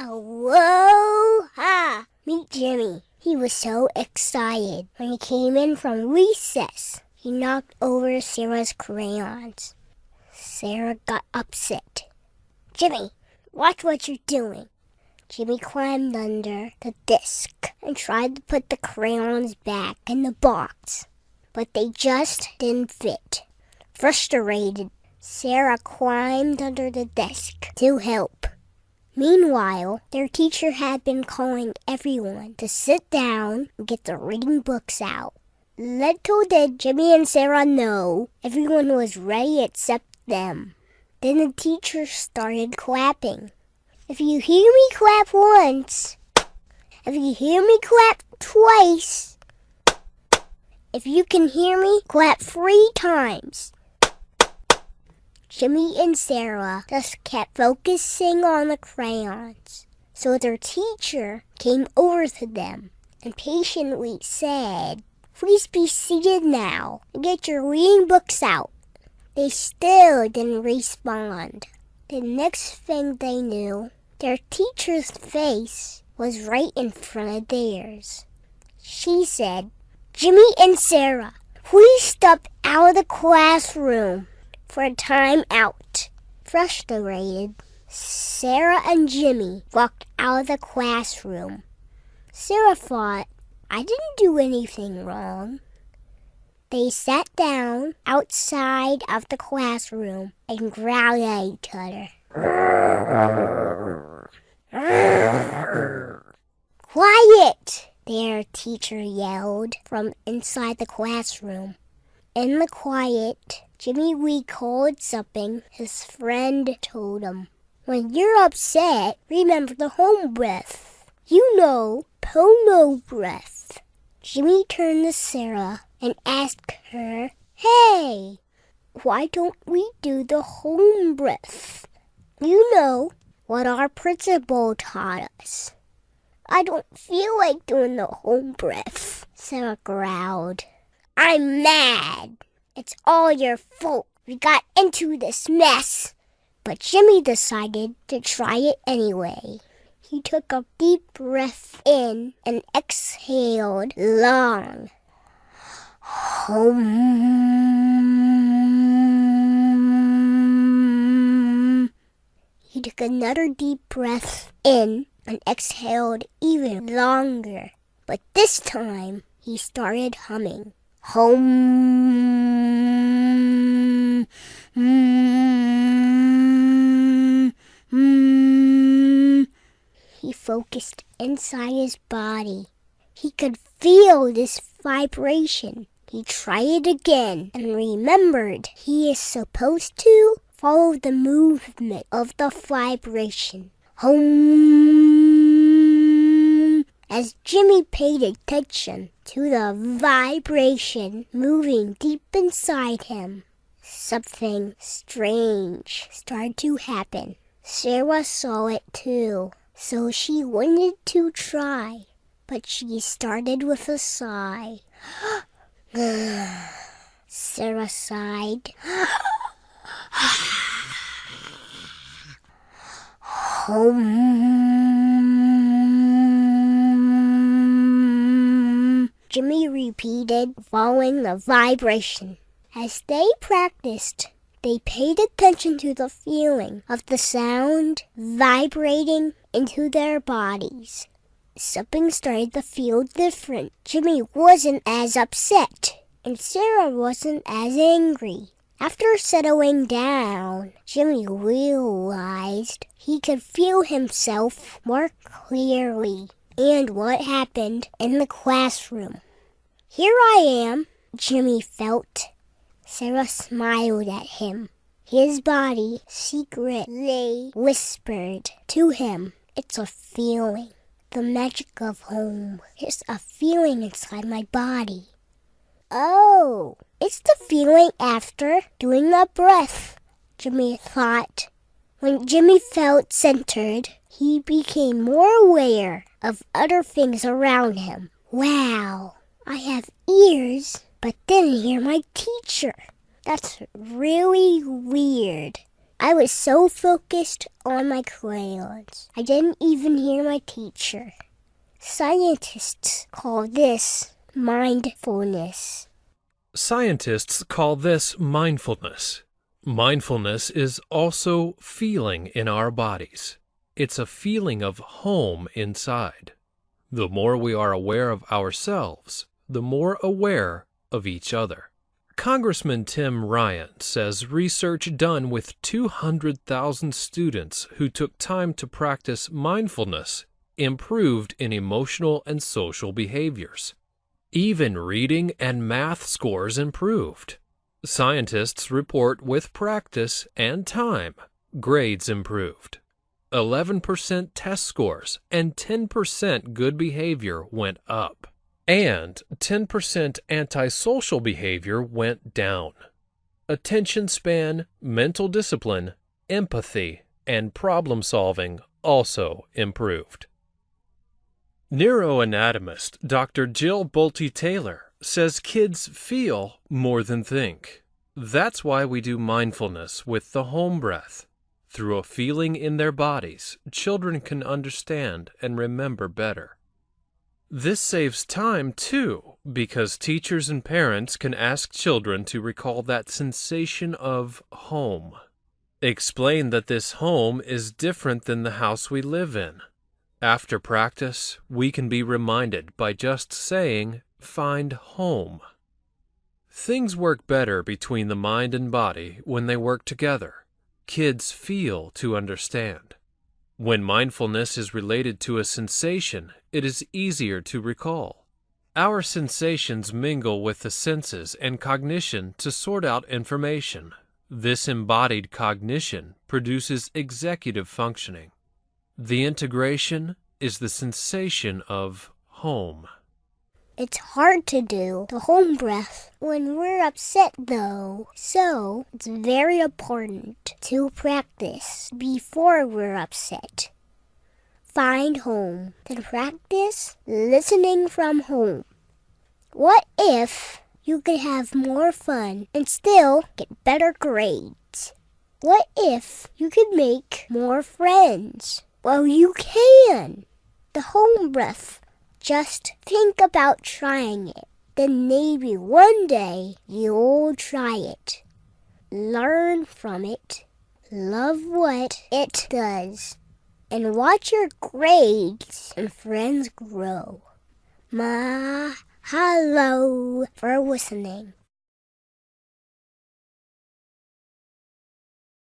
Aloha! Meet Jimmy. He was so excited. When he came in from recess, he knocked over Sarah's crayons. Sarah got upset. Jimmy, watch what you're doing. Jimmy climbed under the desk and tried to put the crayons back in the box, but they just didn't fit. Frustrated, Sarah climbed under the desk to help. Meanwhile, their teacher had been calling everyone to sit down and get the reading books out. Little did Jimmy and Sarah know, everyone was ready except them. Then the teacher started clapping. If you hear me clap once, if you hear me clap twice, if you can hear me, clap 3 times. Jimmy and Sarah just kept focusing on the crayons. So their teacher came over to them and patiently said, "Please be seated now and get your reading books out." They still didn't respond. The next thing they knew, their teacher's face was right in front of theirs. She said, "Jimmy and Sarah, please step out of the classroom for a time out." Frustrated, Sarah and Jimmy walked out of the classroom. Sarah thought, "I didn't do anything wrong." They sat down outside of the classroom and growled at each other. "Quiet!" their teacher yelled from inside the classroom. In the quiet, Jimmy recalled something his friend told him. "When you're upset, remember the home breath. You know, Pono breath." Jimmy turned to Sarah and asked her, "Hey, why don't we do the home breath? You know what our principal taught us." "I don't feel like doing the home breath," Sarah growled. "I'm mad. It's all your fault. We got into this mess." But Jimmy decided to try it anyway. He took a deep breath in and exhaled long. He took another deep breath in and exhaled even longer. But this time, he started humming. He focused inside his body. He could feel this vibration. He tried it again and remembered he is supposed to follow the movement of the vibration. As Jimmy paid attention to the vibration moving deep inside him, something strange started to happen. Sarah saw it too, so she wanted to try, but she started with a sigh. Sarah sighed. Jimmy repeated, following the vibration. As they practiced, they paid attention to the feeling of the sound vibrating into their bodies. Something started to feel different. Jimmy wasn't as upset, and Sarah wasn't as angry. After settling down, Jimmy realized he could feel himself more clearly and what happened in the classroom. "Here I am," Jimmy felt. Sarah smiled at him. His body secretly whispered to him, "It's a feeling. The magic of home. It's a feeling inside my body." "Oh, it's the feeling after doing the breath," Jimmy thought. When Jimmy felt centered, he became more aware of other things around him. "Wow, I have ears, but didn't hear my teacher. That's really weird." I was so focused on my crayons, I didn't even hear my teacher. Scientists call this mindfulness. Scientists call this mindfulness. Mindfulness is also feeling in our bodies. It's a feeling of home inside. The more we are aware of ourselves, the more aware of each other. Congressman Tim Ryan says research done with 200,000 students who took time to practice mindfulness improved in emotional and social behaviors. Even reading and math scores improved. Scientists report with practice and time, grades improved. 11% test scores and 10% good behavior went up. And 10% antisocial behavior went down. Attention span, mental discipline, empathy, and problem solving also improved. Neuroanatomist Dr. Jill Bolte-Taylor says kids feel more than think. That's why we do mindfulness with the home breath. Through a feeling in their bodies, children can understand and remember better. This saves time, too, because teachers and parents can ask children to recall that sensation of home. Explain that this home is different than the house we live in. After practice, we can be reminded by just saying, "Find home." Things work better between the mind and body when they work together. Kids feel to understand. When mindfulness is related to a sensation, it is easier to recall. Our sensations mingle with the senses and cognition to sort out information. This embodied cognition produces executive functioning. The integration is the sensation of home. It's hard to do the home breath when we're upset, though. So, it's very important to practice before we're upset. Find home, then practice listening from home. What if you could have more fun and still get better grades? What if you could make more friends? Well, you can. The home breath. Just think about trying it. Then maybe one day you'll try it. Learn from it. Love what it does. And watch your grades and friends grow. Mahalo for listening.